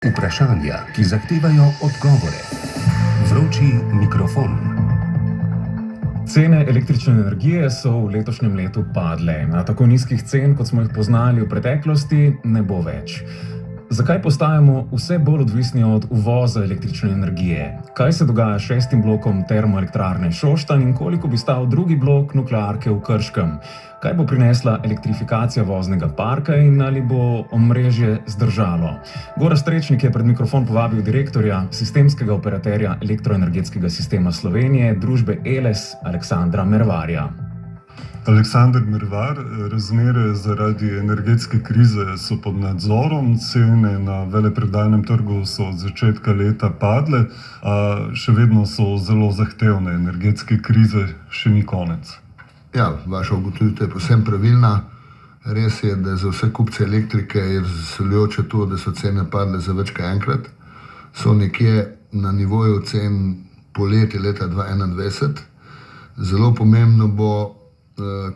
Vprašanja, ki zahtevajo odgovore. Vroči mikrofon. Cene električne energije so v letošnjem letu padle. Na tako nizkih cen, kot smo jih poznali v preteklosti, ne bo več. Zakaj postajamo vse bolj odvisni od uvoza električne energije? Kaj se dogaja s 6. blokom termoelektrarne Šoštanj in koliko bi stal drugi blok nuklearke v Krškem? Kaj bo prinesla elektrifikacija voznega parka in ali bo omrežje zdržalo? Gorazd Strečnik je pred mikrofon povabil direktorja sistemskega operaterja elektroenergetskega sistema Slovenije, družbe Eles, Aleksandra Mervarja. Aleksander Mervar, razmere zaradi energetske krize so pod nadzorom, cene na veleprodajnem trgu so od začetka leta padle, a še vedno so zelo zahtevne. Energetske krize še ni konec. Ja, vaša ugotovitev je povsem pravilna. Res je, da za vse kupce elektrike je razveseljujoče to, da so cene padle za več kot enkrat. So nekje na nivoju cen poleti leta 2021. Zelo pomembno bo,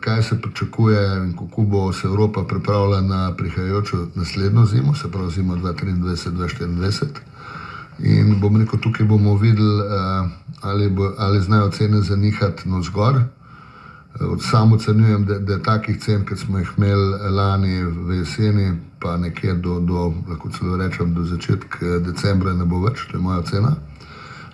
kaj se pričakuje in kako bo se Evropa pripravila na prihajajočo naslednjo zimo, se pravi zimo 2023-2024. In bom rekel, tukaj bomo videli, ali znajo cene zanihati navzgor. Sam ocenjujem, da takih cen, kot smo jih imeli lani v jeseni, pa nekje lahko celo rečem, do začetka decembra ne bo več, to je moja cena.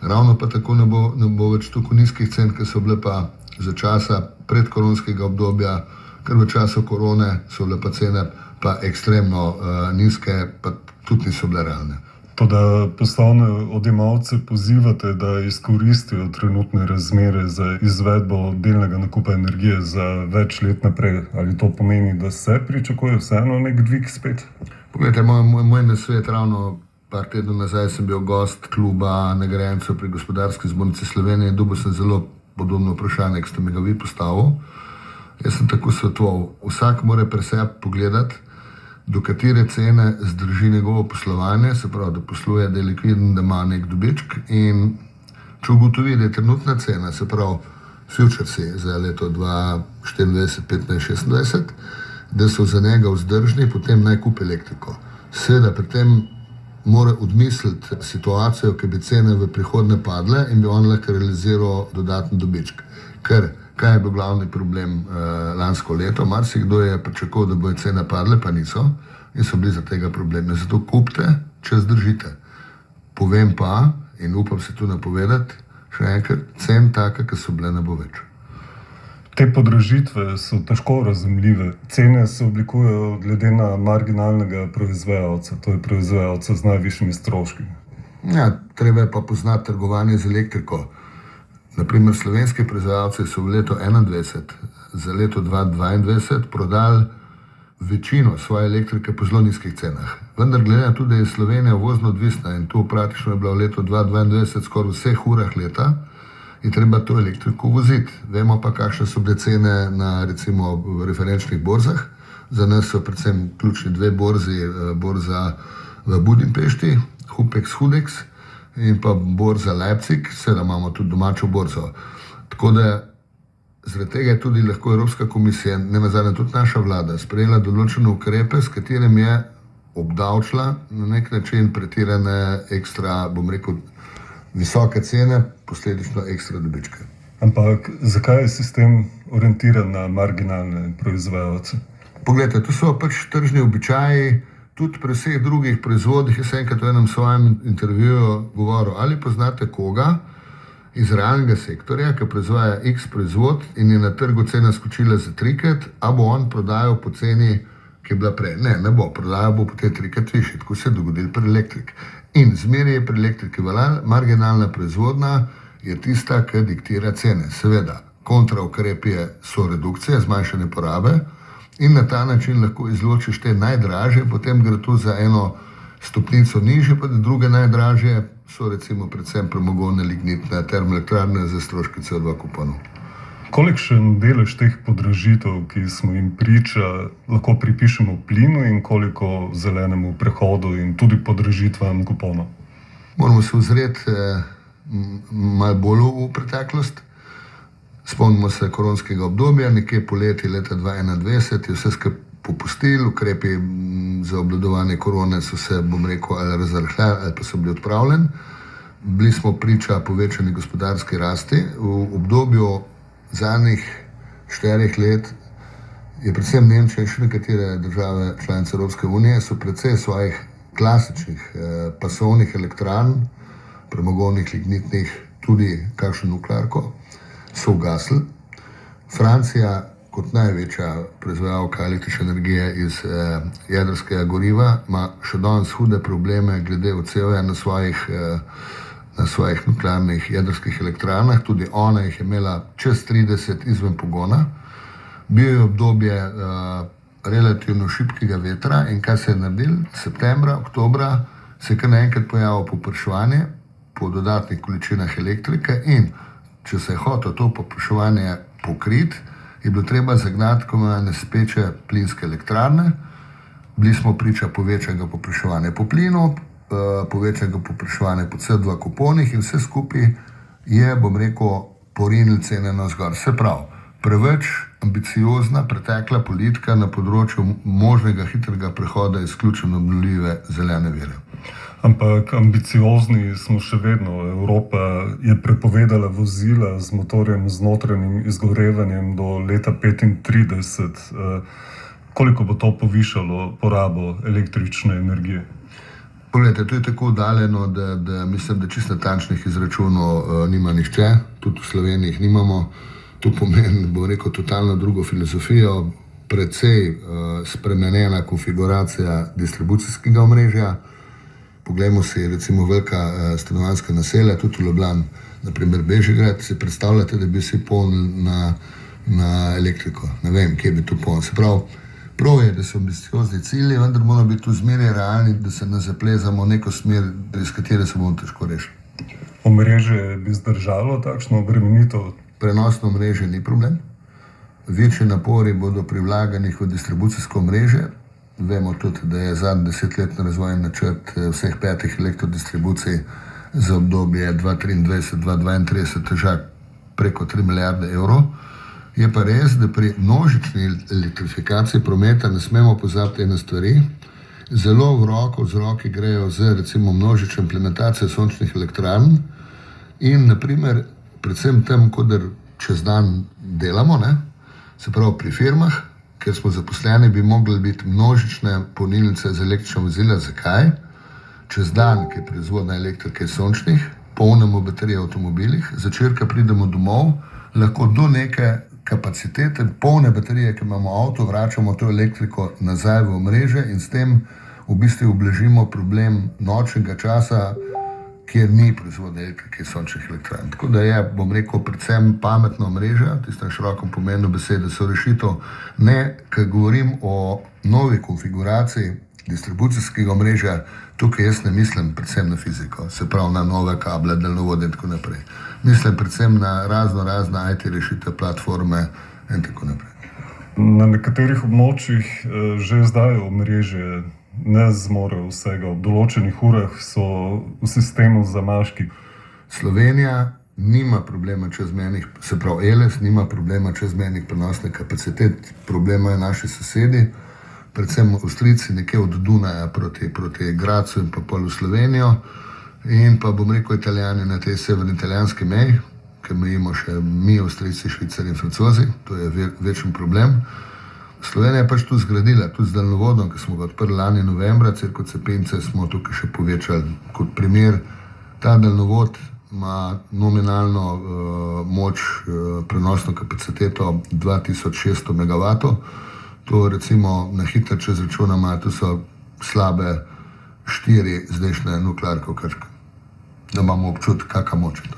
Ravno pa tako ne bo več toliko nizkih cen, ki so bile pa za časa predkoronskega obdobja, ker v času korone so bile pa cene pa ekstremno nizke, pa tudi niso bile realne. Toda poslovne odjemalce pozivate, da izkoristijo trenutne razmere za izvedbo delnega nakupa energije za več let naprej. Ali to pomeni, da se pričakuje vseeno nek dvig spet? Poglejte, moj nasvet, ravno par tednov nazaj sem bil gost kluba nagrajencev pri Gospodarski zbornici Slovenije, dobil sem zelo podobno vprašanje, ki ste mi ga vi postavili. Jaz sem tako svetoval, vsak mora pri sebi pogledati, do katere cene zdrži njegovo poslovanje, se pravi, da posluje, da je likviden, da ima nek dobiček, in če ugotovi, da je trenutna cena, se pravi futuresi za leto 2024, 2025, 2026, da so za njega vzdržni, potem naj kupi elektriko. Seveda pri tem mora odmisliti situacijo, ki bi cene v prihodnje padle in bi on lahko realiziral dodatni dobiček. Ker kaj je bil glavni problem lansko leto? Marsikdo je pričakoval, da bojo cene padle, pa niso in so bili za tega probleme. Zato kupite, če zdržite. Povem pa, in upam se tu napovedati, še enkrat, cen taka, ki so bile, ne bo več. Te podražitve so težko razumljive. Cene se oblikujejo glede na marginalnega proizvajalca, to je proizvajalca z najvišjimi stroški. Ja, treba je pa poznati trgovanje z elektriko. Naprimer, slovenski proizvajalci so v letu 2021 za leto 2022 prodali večino svoje elektrike po zelo nizkih cenah. Vendar glede na to, da je Slovenija uvozno odvisna in to praktično je bila v letu 2022 skoraj v vseh urah leta, je treba to elektriko voziti. Vemo pa, kakšne so bile cene na recimo referenčnih borzah. Za nas so predvsem ključni dve borzi, borza v Budimpešti, Hupex, in pa borza Leipzig, seveda imamo tudi domačo borzo. Tako da zaradi tega je tudi lahko Evropska komisija, nenazadnje tudi naša vlada, sprejela določene ukrepe, s katerim je obdavčila na nek način pretirane ekstra, bom rekel, visoke cene, posledično ekstra dobičke. Ampak zakaj je sistem orientiran na marginalne proizvajalce? Poglejte, to so pač tržni običaji. Tudi pri vseh drugih proizvodih, jaz enkrat v enem svojem intervjuju govoril, ali poznate koga iz realnega sektorja, ki proizvaja X proizvod in je na trgu cena skočila za 3-krat, a bo on prodajal po ceni, ki je bila prej. Ne bo, prodajal bo potem 3-krat višji, tako se je dogodilo pri elektriki. In zmeraj je pri elektriki marginalna proizvodnja je tista, ki diktira cene. Seveda, kontraukrep so redukcije, zmanjšanje porabe, in na ta način lahko izločiš te najdražje, potem gre tu za eno stopnico nižje, pa druge najdražje so recimo predvsem premogovne lignitne termoelektrarne za stroške CO2 kuponov. Kolikšen delež teh podražitev, ki smo jim priča, lahko pripišemo plinu in koliko zelenemu prehodu in tudi podražitvam kuponov? Moramo se ozreti malo bolj v preteklost. Spomnimo se koronskega obdobja, nekje poleti leta 2021 je vse skupaj popustili, ukrepi za obvladovanje korone so se, bom rekel, ali razrahljali ali pa so bili odpravljeni. Bili smo priča povečani gospodarski rasti. V obdobju zadnjih 4 let je predvsem Nemčija in še nekatere države članice Evropske unije so precej svojih klasičnih pasovnih elektrarn, premogovnih, lignitnih, tudi kakšno nuklearko, so ugasli. Francija kot največja proizvajalka električne energije iz jedrskega goriva ima še danes hude probleme glede odsevanja na svojih nuklearnih jedrskih elektrarnah. Tudi ona jih je imela čez 30 izven pogona. Bil je obdobje relativno šibkega vetra in kaj se je naredil? Septembra, oktobra se je kar naenkrat pojavilo povpraševanje po dodatnih količinah elektrike in če se je hotel to povpraševanje pokriti, je bilo treba zagnati nespeče plinske elektrarne. Bili smo priča povečanega povpraševanja po plinu, povečanega povpraševanja po CO2 kuponih in vse skupaj je, bom rekel, porinil cene navzgor. Se pravi, preveč ambiciozna pretekla politika na področju možnega hitrega prehoda izključno obnovljive zelene vire. Ampak ambiciozni smo še vedno. Evropa je prepovedala vozila z motorjem z notranjim izgorevanjem do leta 2035. Koliko bo to povišalo porabo električne energije? Poglejte, to je tako oddaljeno, da mislim, da čisto natančnih izračunov nima nihče, tudi v Sloveniji jih nimamo. To pomeni, bom rekel, totalno drugo filozofijo, precej spremenjena konfiguracija distribucijskega omrežja. Poglejmo si recimo velika stanovanjska naselja, tudi v Ljubljani, naprimer Bežigrad, si predstavljate, da bi si polnili na elektriko. Ne vem, kje bi to polnili. Se pravi, prav je, da so ambiciozni cilji, vendar moramo biti tu zmeraj realni, da se ne zaplezamo v neko smer, iz katere se bomo težko rešili. Omrežje bi zdržalo takšno obremenitev? Prenosno omrežje ni problem. Večji napori bodo pri vlaganjih v distribucijsko omrežje. Vemo tudi, da je zadnji 10-letni razvojni načrt vseh 5 elektrodistribucij za obdobje 2023-2032 težak preko 3 milijarde evrov. Je pa res, da pri množični elektrifikaciji prometa ne smemo pozabiti ene stvari. Zelo v roko z roki grejo z recimo množično implementacijo sončnih elektrarn in naprimer predvsem tam, kodar čez dan delamo, se pravi pri firmah, ker smo zaposleni, bi mogli biti množične polnilnice za električna vozila. Zakaj? Čez dan, ki je proizvodna elektrike sončnih, polnimo baterije v avtomobilih, zvečer, ko pridemo domov, lahko do neke kapacitete, polne baterije, ki imamo v avtu, vračamo to elektriko nazaj v omrežje in s tem v bistvu ublažimo problem nočnega časa, kjer ni proizvodne elektrike sončnih elektrarn. Tako da je, bom rekel, predvsem pametno omrežje, v tistem širokem pomenu besede so rešitev. Ne, ker govorim o novi konfiguraciji distribucijskega omrežja, tukaj jaz ne mislim predvsem na fiziko, se pravi na nove kable, daljnovode in tako naprej. Mislim predvsem na razne IT rešitve, platforme in tako naprej. Na nekaterih območjih že zdaj omrežje ne zmore vsega. V določenih urah so v sistemu zamaški. Slovenija nima problema čezmejnih, se pravi ELES nima problema čezmejnih prenosnih kapacitet. Problema je naši sosedi, predvsem Avstrijci nekje od Dunaja proti Gracu in pa pol v Slovenijo in pa bom rekel Italijani na tej severni italijanski meji, ker mejimo še mi, Avstrijci, Švicarji in Francozi, to je večji problem. Slovenija je pač tu zgradila, tudi z daljnovodom, ki smo ga odprli lani novembra, cirko Cepince smo tukaj še povečali kot primer. Ta daljnovod ima nominalno moč, prenosno kapaciteto 2600 MW. To recimo na hitro čez računama, to so slabe 4 zdajšnje nuklearke v Krškem. Da imamo občutek, kakšna moč je to.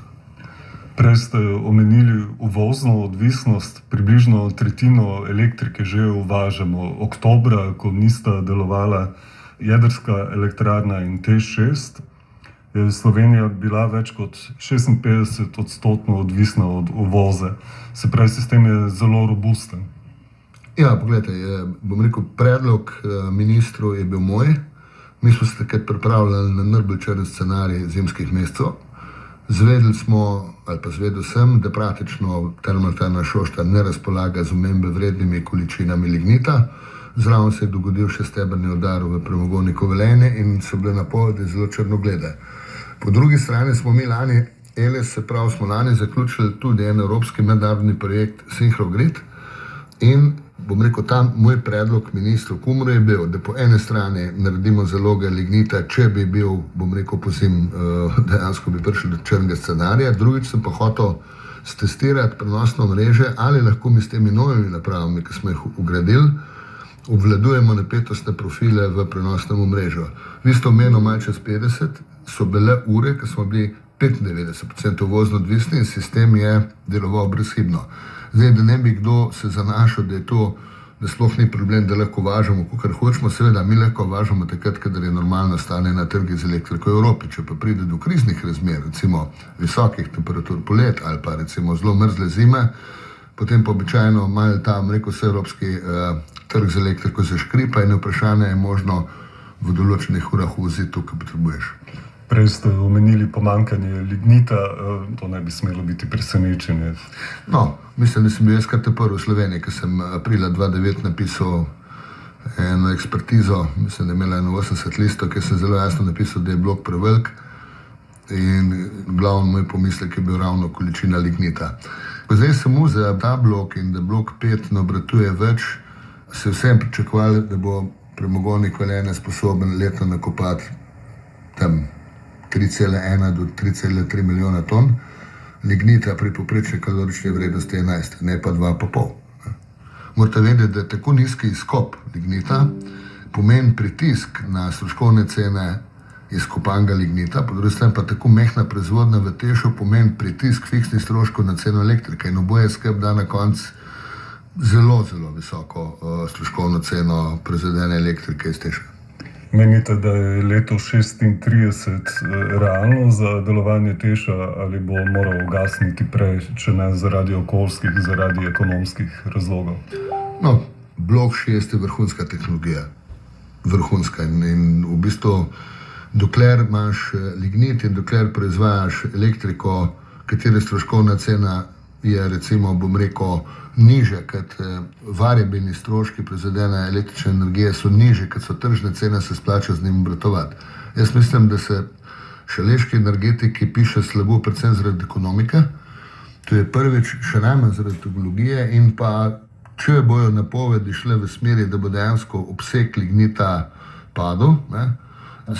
Prej ste omenili uvozno odvisnost, približno tretjino elektrike že uvažamo. Oktobra, ko nista delovala jedrska elektrarna in TEŠ6, je Slovenija bila več kot 56% odvisna od uvoza. Se pravi, sistem je zelo robusten. Ja, pogledajte, bom rekel, predlog ministru je bil moj. Mi smo se takrat pripravljali na najbolj črn scenarij zimskih mesecev. Zvedeli smo, ali pa zvedel sem, da praktično Termoelektrarna Šoštanj ne razpolaga z omembe vrednimi količinami lignita. Zraven se je dogodil še stebrni udar v premogovniku Velenje in so bile napovedi zelo črnoglede. Po drugi strani smo mi lani, smo lani zaključili tudi en evropski mednarodni projekt Synchrogrid in bom rekel, tam moj predlog ministru Kumru je bil, da po ene strani naredimo zaloge lignita, če bi bil, bom rekel, pozim, dejansko bi prišli do črnega scenarija. Drugič sem pa hotel stestirati prenosno mreže, ali lahko mi s temi novimi napravami, ki smo jih ugradili, obvladujemo napetostne profile v prenosnem mrežu. Vi ste omenili malo čez 50, so bile ure, ki smo bili 95% vozno odvisni in sistem je deloval brezhibno. Zdaj, da ne bi kdo se zanašal, da je to, da sploh ni problem, da lahko važamo, kakor hočemo, seveda mi lahko važamo takrat, kadar je normalno stanje na trgi z elektriko v Evropi. Če pa pride do kriznih razmer, recimo visokih temperatur polet ali pa recimo zelo mrzle zime, potem pa običajno malo tam, vse evropski trg z elektriko zaškripa in vprašanje je možno v določenih urah voziti to, kar potrebuješ. Prej ste omenili pomanjkanje lignita, to ne bi smelo biti presenečenje. No, mislim, da sem bil jaz kar prvi v Sloveniji, ker sem aprila 2009 napisal eno ekspertizo, mislim, da je imela 81 listov, ker sem zelo jasno napisal, da je blok prevelik in glavno moj pomislek je bil ravno količina lignita. Zdaj samo za ta blok in da blok 5 ne obratuje več, se vsem pričakovali, da bo premogovnik Velenje sposoben letno nakopati tam 3,1 do 3,3 milijona ton, lignita pri povprečni kalorični vrednosti 11, ne pa 2,5. Morate vedeti, da tako nizki izkop lignita pomeni pritisk na stroškovne cene izkopanega lignita, po drugi strani pa tako mehna proizvodnja v Tešu pomeni pritisk fiksnih stroškov na ceno elektrike in oboje skupaj da na koncu zelo, zelo visoko stroškovno ceno proizvedene elektrike iz Teša. Menite, da je leto 36 realno za delovanje Teša ali bo moral ugasniti prej, če ne zaradi okoljskih, zaradi ekonomskih razlogov? No, blok 6 je vrhunska tehnologija. Vrhunska in v bistvu dokler imaš lignit in dokler proizvajaš elektriko, katere stroškovna cena je recimo, bom rekel, niže, kot variabilni stroški proizvedene električne energije so niže, kot so tržne cene, se splača z njim obratovati. Jaz mislim, da se šaleški energetiki piše slabo predvsem zaradi ekonomike, to je prvič še najmanj zaradi tehnologije in pa če bojo napovedi šle v smeri, da bo dejansko obseg lignita padel,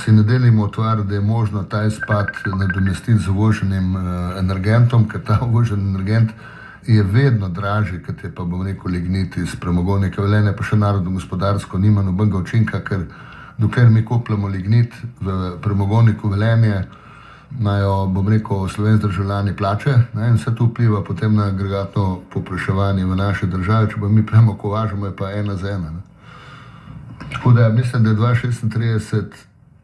si ne delimo utvar, da je možno ta izpad nadomestiti z uvoženim energentom, ker ta uvožen energent je vedno dražji, kot je pa, bom rekel, lignit iz premogovnika Velenje, pa še narodno gospodarsko nima nobenega učinka, ker dokler mi kopljamo lignit v premogovniku Velenje, imajo, bom rekel, slovenski državljani plače, in vse to vpliva potem na agregatno povpraševanje v naši državi, če pa mi premog uvažamo, je pa 1 za 1. Tako da mislim, da je 2036,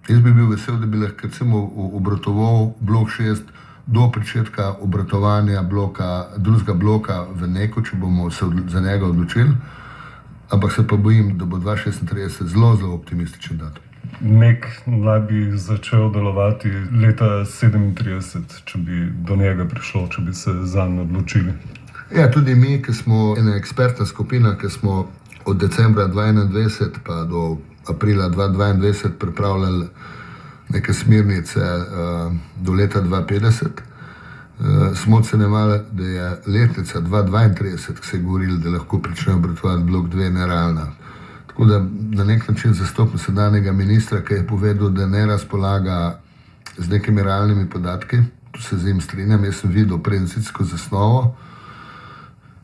jaz bi bil vesel, da bi lahko recimo obratoval blok 6 do pričetka obratovanja drugega bloka v Neku, če bomo se za njega odločili, ampak se pa bojim, da bo 2036 zelo, zelo optimističen datum. Nek naj bi začel delovati leta 37, če bi do njega prišlo, če bi se zanj odločili. Ja, tudi mi, ki smo ena ekspertna skupina, ki smo od decembra 2021 pa do aprila 2022 pripravljali neke smernice do leta 2050, smo ocenjevali, da je letnica 2032, ki se je govorili, da lahko prične obratovati blok 2, nerealna. Tako da na nek način zastopam sedanjega ministra, ki je povedal, da ne razpolaga z nekimi realnimi podatki, tu se z njim strinjam, jaz sem videl predinvesticijsko zasnovo,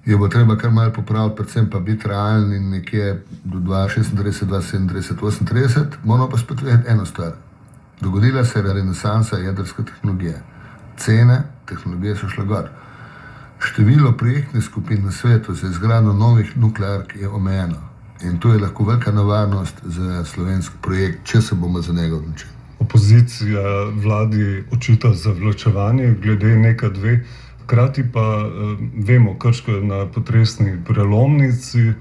jo bo treba kar malo popraviti, predvsem pa biti realen in nekje do 2036, 2037, 2038, moramo pa spet vedeti eno stvar. Dogodila se je renesansa jedrske tehnologije. Cene tehnologije so šle gor. Število projektnih skupin na svetu za izgradnjo novih nukleark je omejeno. In to je lahko velika nevarnost za slovenski projekt, če se bomo za njega odločili. Opozicija vladi očita zavlačevanje glede NEK 2, hkrati pa vemo, Krško je na potresni prelomnici,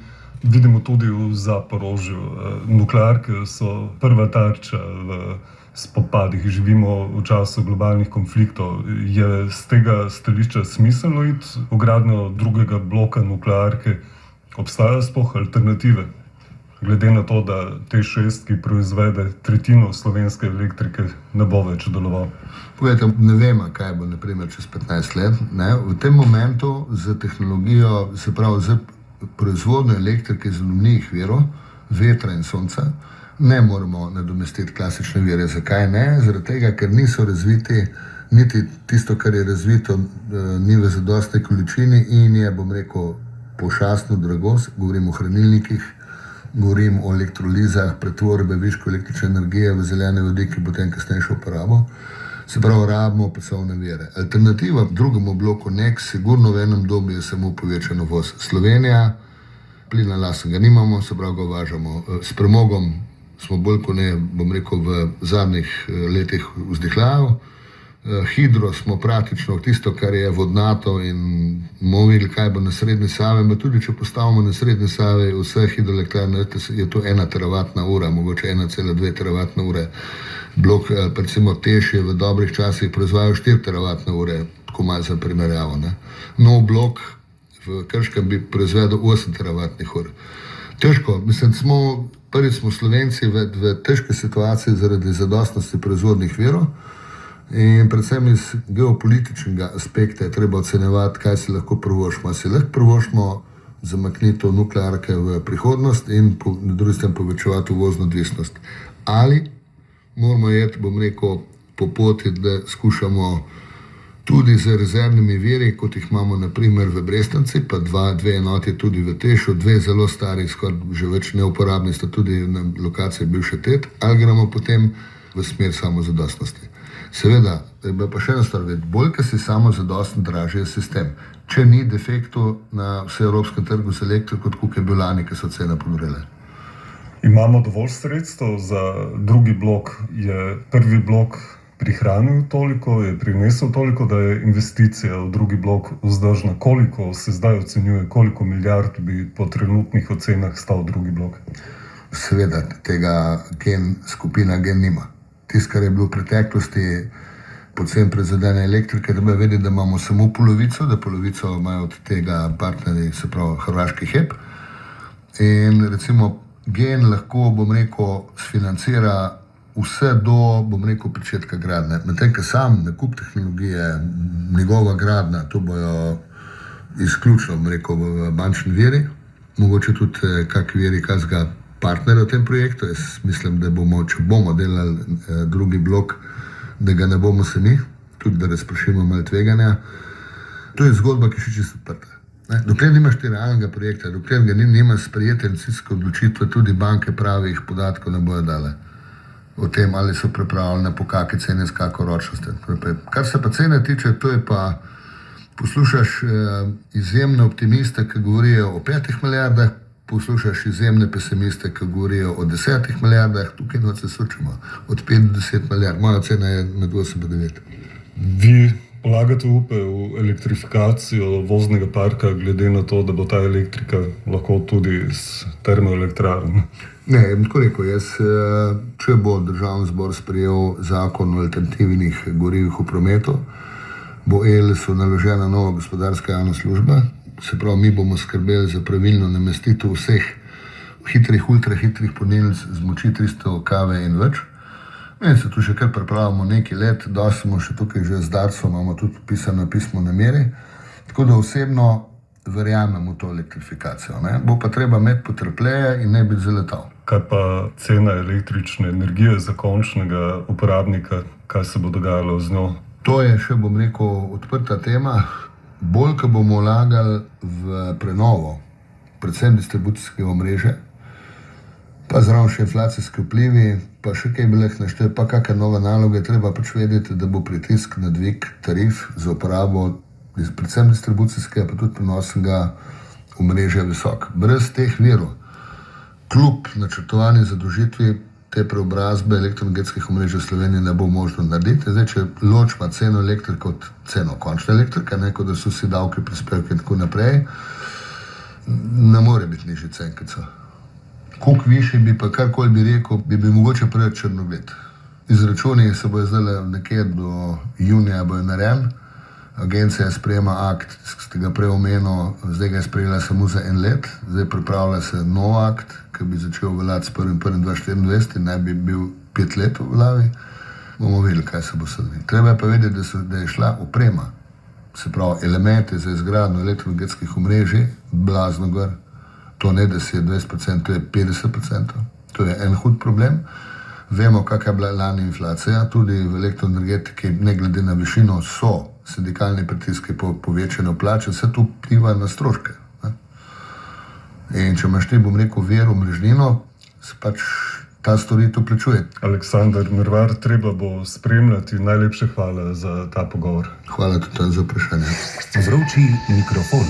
vidimo tudi v Zaporožju. Nuklearke so prva tarča v spopadih, živimo v času globalnih konfliktov. Je z tega stališča smiselno iti v gradnjo drugega bloka nuklearke? Obstajajo sploh alternative glede na to, da T6, ki proizvede tretjino slovenske elektrike, ne bo več deloval? Povedajte, ne vemo, kaj bo naprimer čez 15 let. Ne? V tem momentu z tehnologijo, se pravi z proizvodnjo elektrike iz obnovljivih virov, vetra in sonca, ne moremo nadomestiti klasične vire. Zakaj ne? Zaradi tega, ker niso razviti, niti tisto, kar je razvito, ni v zadostni količini in je, bom rekel, pošastno drago. Govorim o hranilnikih, govorim o elektrolizah, pretvorbe viškov električne energije v zelene vodike, potem kasnejšo uporabo. Se pravi, rabimo pasovne vire. Alternativa drugemu bloku NEK sigurno v enem dobu je samo povečan uvoz. Slovenija, plina lastnega nimamo, se pravi, ga uvažamo. S premogom smo bolj kot ne, bom rekel, v zadnjih letih vzdihljali. Hidro smo praktično tisto, kar je vodnato in bomo videli, kaj bo na srednji Savi, pa tudi če postavimo na srednji Savi vse hidroelektrarne, je to 1 teravatna ura, mogoče 1,2 teravatne ure. Blok, recimo Teš je v dobrih časih proizvajal 4 teravatne ure, tako malo za primerjavo. Nov blok v Krškem bi proizvedel 8 teravatnih ur. Težko, mislim, prvič smo Slovenci v težki situaciji zaradi zadostnosti proizvodnih virov. In predvsem iz geopolitičnega aspekta je treba ocenjevati, kaj si lahko privoščimo. Si lahko privoščimo zamaknitev nuklearke v prihodnost in na drugi strani povečevati uvozno odvisnost. Ali moramo iti, bom rekel, po poti, da skušamo tudi z rezervnimi viri, kot jih imamo naprimer v Brestanci, pa dve enoti tudi v Tešu, 2 zelo stari, skoraj že več neuporabni, sta tudi na lokaciji bivše TET, ali gremo potem v smer samozadostnosti. Seveda, treba pa še eno stvar vedeti, bolj, ker si samozadosten, dražji je sistem. Če ni defektov na vseevropskem trgu z elektriko, kot je bil lani, ki so cene pogorile. Imamo dovolj sredstev za drugi blok? Je prvi blok prihranil toliko, je prinesel toliko, da je investicija v drugi blok vzdržna? Koliko se zdaj ocenjuje, koliko milijard bi po trenutnih ocenah stal drugi blok? Seveda, tega skupina GEN nima. Tisto, kar je bilo v preteklosti predvsem prizadene elektrike, treba vedeti, da imamo samo polovico, da polovico imajo od tega partnerji, se pravi hrvaški HEP. In recimo GEN lahko, bom rekel, sfinancira vse do, bom rekel, pričetka gradnje. Medtem, ker sam nakup tehnologije, njegova gradnja, to bojo izključno, bom rekel, v bančni viri, mogoče tudi kakšni viri kazga partnerja v tem projektu. Jaz mislim, da bomo, če bomo delali drugi blok, da ga ne bomo sami, tudi da razpršimo malo tveganja. To je zgodba, ki še čisto odprta. Dokler nimaš ti realnega projekta, dokler ga nimaš sprejete investicijske odločitve, tudi banke pravih podatkov ne bojo dale o tem, ali so pripravljene po kakšne cene, s kakšno ročnostjo. Kar se pa cene tiče, to je pa, poslušaš izjemne optimiste, ki govorijo o 5 milijardah, poslušaš izjemne pesimiste, ki govorijo o 10 milijardah, tukaj se sučimo od 5 do 10 milijard. Moja cena je med 8 in 9. Vi polagate upe v elektrifikacijo voznega parka, glede na to, da bo ta elektrika lahko tudi s termoelektrarn? Ne, tako rekel, jaz, če bo Državni zbor sprejel zakon o alternativnih gorivih v prometu, bo ELS-u naložena nova gospodarska javna služba. Se pravi, mi bomo skrbeli za pravilno namestitev vseh hitrih, ultrahitrih polnilnic z moči 300 kV in več. In se tu še kar pripravimo nekaj let, dosti smo še tukaj že z Darsom, imamo tudi pisano pismo namere. Tako da osebno verjamem v to elektrifikacijo. Bo pa treba imeti potrpljenje in ne biti zaletal. Kaj pa cena električne energije za končnega uporabnika, kaj se bo dogajalo z njo? To je še, bom rekel, odprta tema. Bolj, ko bomo vlagali v prenovo, predvsem distribucijskega omrežja, pa zraven še inflacijski vplivi, pa še kaj bi lahko naštel, pa kakšne nove naloge, treba pač vedeti, da bo pritisk na dvig tarif za uporabo predvsem distribucijskega, pa tudi prenosnega omrežja visok. Brez teh virov, kljub načrtovani zadolžitvi, te preobrazbe elektroenergetskih omrežij v Sloveniji ne bo možno narediti. Zdaj, če ločimo ceno elektrike od ceno končne elektrike, kot da so vsi davki, prispevki in tako naprej, ne more biti nižji cen, kot so. Koliko višji bi pa karkoli bi rekel, bi mogoče preveč črnogled. Izračuni se bojo zdaj nekje do junija bojo narejen. Agencija sprejema akt, ste ga prej omenil, zdaj ga je sprejela samo za 1 let, zdaj pripravlja se nov akt, ki bi začel veljati s 1.1.2024 in naj bi bil 5 let v veljavi, bomo videli, kaj se bo sedaj. Treba je pa vedeti, da je šla oprema, se pravi elemente za izgradnjo elektroenergetskih omrežij, blazno gor. To ne, da si je 20%, to je 50%. To je en hud problem. Vemo, kakšna je bila lani inflacija, tudi v elektroenergetiki, ne glede na višino, so sindikalni pritiski po povečanju plače, vse to vpliva na stroške. Ne? In če imaš ti, bom rekel, vero, mrežnino, se pač ta storitev plačuje. Aleksander Mervar, treba bo spremljati. Najlepše hvala za ta pogovor. Hvala tudi za vprašanje. Vroči mikrofon.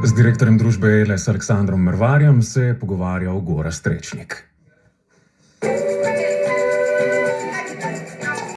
Z direktorjem družbe ELES Aleksandrom Mervarjem se je pogovarjal Gorazd Trečnik.